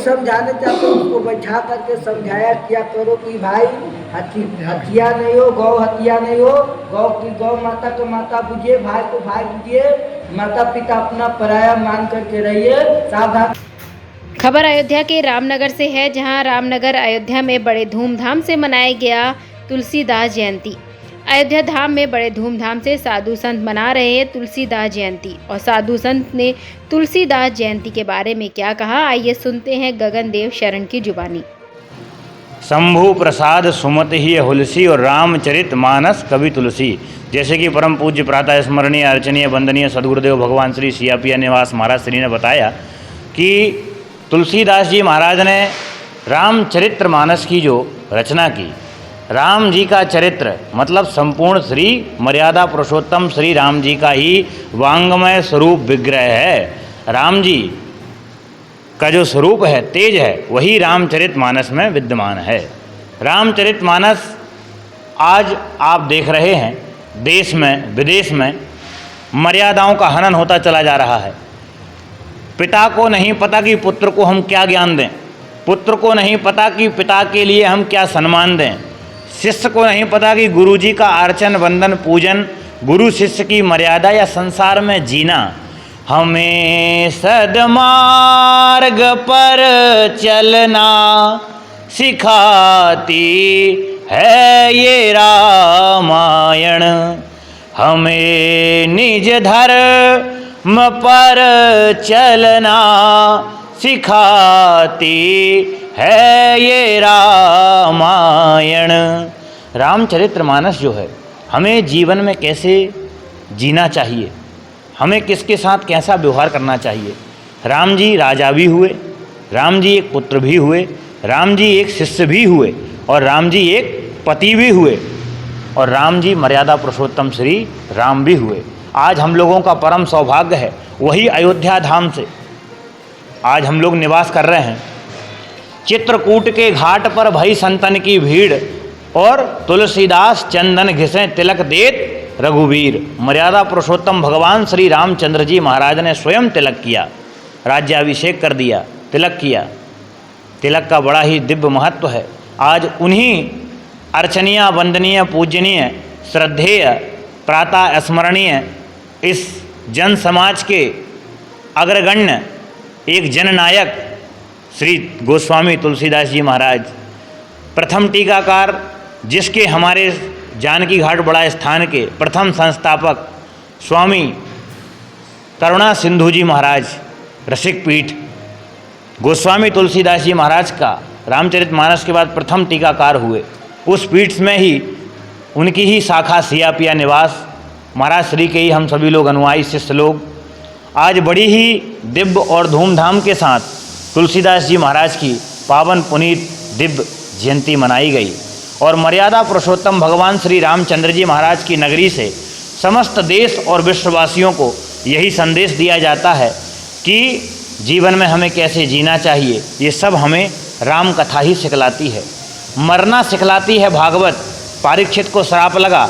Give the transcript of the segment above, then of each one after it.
समझाने चाहते हैं उसको बैठा करके समझाया किया करो कि भाई हत्या नहीं हो, गौ हत्या नहीं हो, गौ माता को माता बुझिए, भाई को भाई बुझिए, माता पिता अपना पराया मान करके रहिए, सावधान। खबर अयोध्या के रामनगर से है, जहां रामनगर अयोध्या में बड़े धूमधाम से मनाया गया तुलसीदास जयंती। अयोध्या धाम में बड़े धूमधाम से साधु संत मना रहे हैं तुलसीदास जयंती। और साधु संत ने तुलसीदास जयंती के बारे में क्या कहा, आइए सुनते हैं गगनदेव शरण की जुबानी। शंभु प्रसाद सुमत ही हुलसी और रामचरित मानस कवि तुलसी। जैसे कि परम पूज्य प्रातः स्मरणीय अर्चनीय वंदनीय सदगुरुदेव भगवान श्री सियापिया निवास महाराज श्री ने बताया कि तुलसीदास जी महाराज ने रामचरित्र मानस की जो रचना की, राम जी का चरित्र मतलब संपूर्ण श्री मर्यादा पुरुषोत्तम श्री राम जी का ही वांगमय स्वरूप विग्रह है। राम जी का जो स्वरूप है, तेज है, वही रामचरित मानस में विद्यमान है। रामचरित मानस आज आप देख रहे हैं देश में विदेश में मर्यादाओं का हनन होता चला जा रहा है। पिता को नहीं पता कि पुत्र को हम क्या ज्ञान दें, पुत्र को नहीं पता कि पिता के लिए हम क्या सम्मान दें, शिष्य को नहीं पता कि गुरु जी का अर्चन वंदन पूजन, गुरु शिष्य की मर्यादा या संसार में जीना। हमें सद्मार्ग पर चलना सिखाती है ये रामायण, हमें निज धर्म पर चलना सिखाती है ये रामायण। रामचरितमानस जो है हमें जीवन में कैसे जीना चाहिए, हमें किसके साथ कैसा व्यवहार करना चाहिए। राम जी राजा भी हुए, राम जी एक पुत्र भी हुए, राम जी एक शिष्य भी हुए, और राम जी एक पति भी हुए, और राम जी मर्यादा पुरुषोत्तम श्री राम भी हुए। आज हम लोगों का परम सौभाग्य है, वही अयोध्या धाम से आज हम लोग निवास कर रहे हैं। चित्रकूट के घाट पर भई संतन की भीड़, और तुलसीदास चंदन घिसें तिलक देत रघुवीर। मर्यादा पुरुषोत्तम भगवान श्री रामचंद्र जी महाराज ने स्वयं तिलक किया, राज्याभिषेक कर दिया, तिलक किया। तिलक का बड़ा ही दिव्य महत्व है। आज उन्हीं अर्चनीय वंदनीय पूजनीय श्रद्धेय प्रातः स्मरणीय इस जन समाज के अग्रगण्य एक जननायक श्री गोस्वामी तुलसीदास जी महाराज, प्रथम टीकाकार, जिसके हमारे जानकी घाट बड़ा स्थान के प्रथम संस्थापक स्वामी करुणा सिंधु जी महाराज रसिक पीठ, गोस्वामी तुलसीदास जी महाराज का रामचरितमानस के बाद प्रथम टीकाकार हुए। उस पीठ में ही उनकी ही शाखा सियापिया निवास महाराज श्री के ही हम सभी लोग अनुयायी शिष्य लोग आज बड़ी ही दिव्य और धूमधाम के साथ तुलसीदास जी महाराज की पावन पुनीत दिव्य जयंती मनाई गई। और मर्यादा पुरुषोत्तम भगवान श्री रामचंद्र जी महाराज की नगरी से समस्त देश और विश्ववासियों को यही संदेश दिया जाता है कि जीवन में हमें कैसे जीना चाहिए। ये सब हमें राम कथा ही सिखलाती है, मरना सिखलाती है भागवत। परीक्षित को श्राप लगा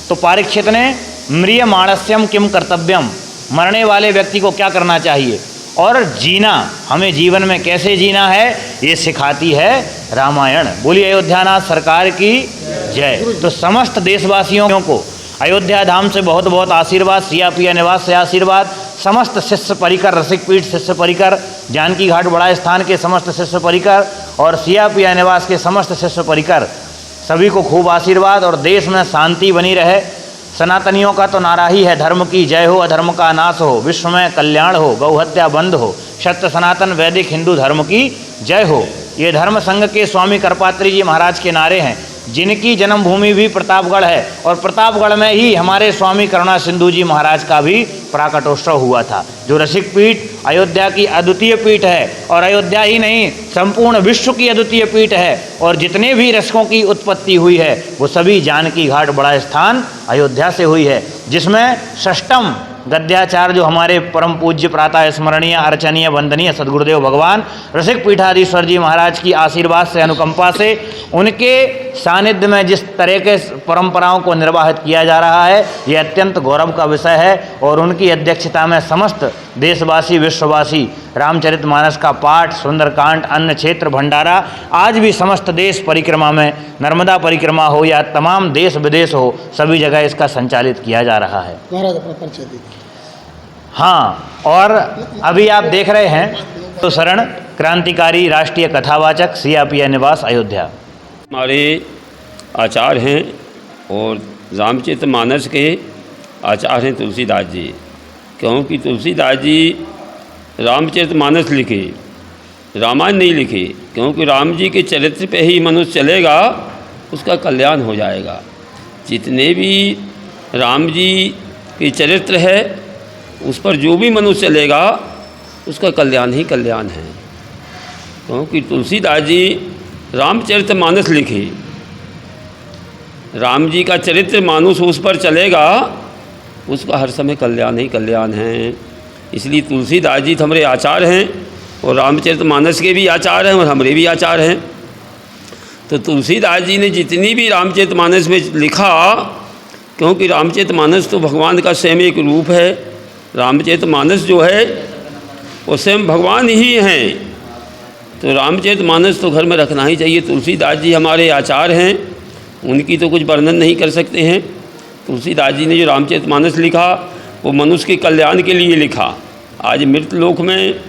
तो परीक्षित ने म्रियमाणस्यम किम कर्तव्यम, मरने वाले व्यक्ति को क्या करना चाहिए, और जीना हमें जीवन में कैसे जीना है ये सिखाती है रामायण। बोलिए अयोध्यानाथ सरकार की जय। तो समस्त देशवासियों को अयोध्या धाम से बहुत बहुत आशीर्वाद, सियापिया निवास से आशीर्वाद, समस्त शिष्य परिकर, रसिक पीठ शिष्य परिकर, जानकी घाट बड़ा स्थान के समस्त शिष्य परिकर और सियापिया निवास के समस्त शिष्य परिकर, सभी को खूब आशीर्वाद। और देश में शांति बनी रहे। सनातनियों का तो नारा ही है, धर्म की जय हो, अधर्म का नाश हो, विश्व में कल्याण हो, गौहत्या बंद हो, सत्य सनातन वैदिक हिंदू धर्म की जय हो। ये धर्म संघ के स्वामी करपात्री जी महाराज के नारे हैं, जिनकी जन्मभूमि भी प्रतापगढ़ है, और प्रतापगढ़ में ही हमारे स्वामी करुणा सिंधु जी महाराज का भी प्राकटोत्सव हुआ था। जो रसिक पीठ अयोध्या की अद्वितीय पीठ है, और अयोध्या ही नहीं संपूर्ण विश्व की अद्वितीय पीठ है, और जितने भी रसकों की उत्पत्ति हुई है वो सभी जानकी घाट बड़ा स्थान अयोध्या से हुई है, जिसमें षष्टम गद्याचार्य जो हमारे परम पूज्य प्रातः स्मरणीय अर्चनीय वंदनीय सदगुरुदेव भगवान रसिक पीठाधीश्वर जी महाराज की आशीर्वाद से, अनुकंपा से, उनके सानिध्य में जिस तरह के परंपराओं को निर्वाहित किया जा रहा है ये अत्यंत गौरव का विषय है। और उनकी अध्यक्षता में समस्त देशवासी विश्ववासी रामचरितमानस का पाठ, सुंदरकांड, अन्न क्षेत्र भंडारा आज भी समस्त देश परिक्रमा में, नर्मदा परिक्रमा हो या तमाम देश विदेश हो, सभी जगह इसका संचालित किया जा रहा है। महाराज अपना परिचय दीजिए। हाँ, और अभी आप देख रहे हैं तो शरण क्रांतिकारी राष्ट्रीय कथावाचक सियापिया निवास अयोध्या। हमारे आचार्य हैं और रामचरितमानस के आचार्य हैं तुलसीदास जी, क्योंकि तुलसीदास जी रामचरितमानस लिखे, रामायण नहीं लिखे, क्योंकि राम जी के चरित्र पे ही मनुष्य चलेगा उसका कल्याण हो जाएगा। जितने भी राम जी के चरित्र है उस पर जो भी मनुष्य चलेगा उसका कल्याण ही कल्याण है, क्योंकि तुलसीदास जी रामचरितमानस लिखे, राम जी का चरित्र मानुष उस पर चलेगा उसका हर समय कल्याण ही कल्याण है। इसलिए तुलसीदास जी हमारे आचार्य हैं और रामचरितमानस के भी आचार्य हैं और हमारे भी आचार्य हैं। तो तुलसीदास जी ने जितनी भी रामचरितमानस में लिखा, क्योंकि रामचरितमानस तो भगवान का स्वयं एक रूप है, रामचरितमानस जो है वो स्वयं भगवान ही हैं, तो रामचरितमानस तो घर में रखना ही चाहिए। तुलसीदास जी हमारे आचार्य हैं, उनकी तो कुछ वर्णन नहीं कर सकते हैं। तुलसीदास जी ने जो रामचरितमानस लिखा वो मनुष्य के कल्याण के लिए लिखा। आज मृत लोक में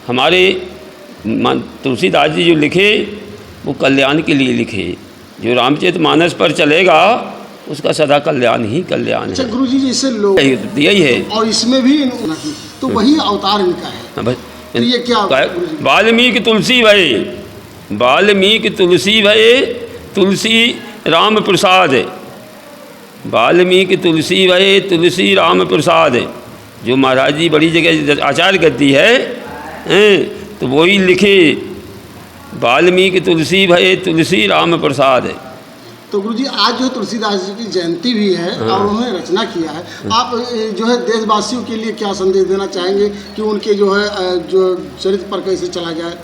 हमारे तुलसीदास जी जो लिखे वो कल्याण के लिए लिखे। जो रामचरितमानस पर चलेगा उसका सदा कल्याण ही कल्याण है। अच्छा गुरुजी, जैसे लोग यही है और इसमें भी तो वही अवतार इनका है। तो ये क्या वाल्मीकि तुलसी भये, वाल्मीकि तुलसी भये, तुलसी राम प्रसाद, वाल्मीकि तुलसी भये, तुलसी राम प्रसाद। जो महाराज जी बड़ी जगह आचार्य गद्दी है तो वही लिखे, वाल्मीकि तुलसी भये, तुलसी राम प्रसाद। तो गुरुजी आज जो तुलसीदास जी की जयंती भी है और उन्होंने रचना किया है, आप जो है देशवासियों के लिए क्या संदेश देना चाहेंगे कि उनके जो है जो चरित्र पर कैसे चला जाए?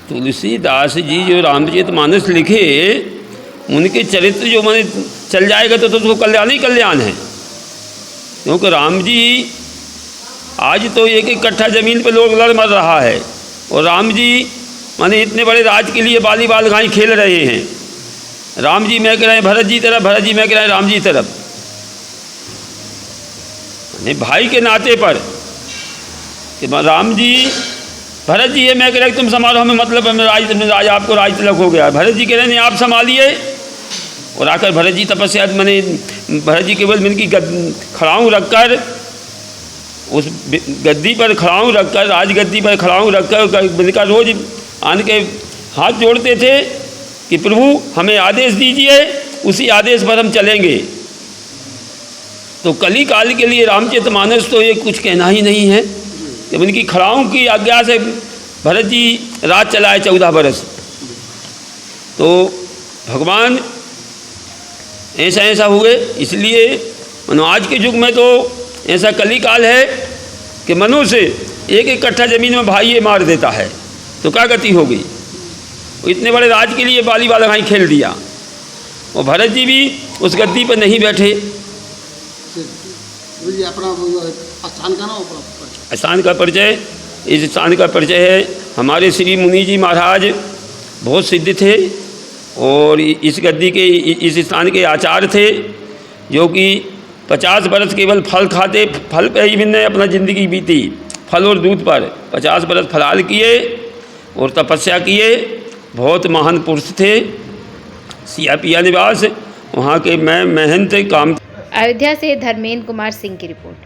तुलसीदास जी जो रामचरितमानस लिखे उनके चरित्र जो मैंने चल जाएगा तो उसको कल्याण ही कल्याण है। क्योंकि राम जी आज तो एक एक कट्ठा ज़मीन पर लोग लड़ मर रहा है और राम जी माने इतने बड़े राज के लिए बाली बाल गाय खेल रहे हैं। राम जी महक रहे हैं भरत जी तरफ, भरत जी महक रहे हैं राम जी तरफ, माने भाई के नाते पर कि राम जी भरत जी ये महक रहे तुम संभालो, हमें मतलब राज आपको राज तिलक हो गया। भरत जी कह रहे हैं आप संभालिए, और आकर भरत जी तपस्या मैंने भरत जी केवल इनकी खड़ाऊँ रखकर उस गद्दी पर खड़ाऊँ रखकर, राजगद्दी पर खड़ाऊँ रखकर इनका रोज आन के हाथ जोड़ते थे कि प्रभु हमें आदेश दीजिए, उसी आदेश पर हम चलेंगे। तो कली काल के लिए रामचरितमानस तो ये कुछ कहना ही नहीं है। जब उनकी खड़ाऊँ की आज्ञा से भरत जी राज चलाए 14 बरस, तो भगवान ऐसा हुए। इसलिए मनो आज के युग में तो ऐसा कली काल है कि मनुष्य एक एक कट्ठा ज़मीन में भाई ये मार देता है, तो क्या गति हो गई। इतने बड़े राज के लिए बाली बाला भाई खेल दिया, और भरत जी भी उस गद्दी पर नहीं बैठे। अपना स्थान का नाम, स्थान का परिचय, इस स्थान का परिचय है हमारे श्री मुनि जी महाराज बहुत सिद्ध थे और इस गद्दी के इस स्थान के आचार्य थे, जो कि 50 बरस केवल फल खाते, फल पे ही इन्होंने अपना ज़िंदगी बीती, फल और दूध पर 50 बरस फलाहार किए और तपस्या किए। बहुत महान पुरुष थे। सियापिया निवास वहाँ के मैं महंत काम। अयोध्या से धर्मेंद्र कुमार सिंह की रिपोर्ट।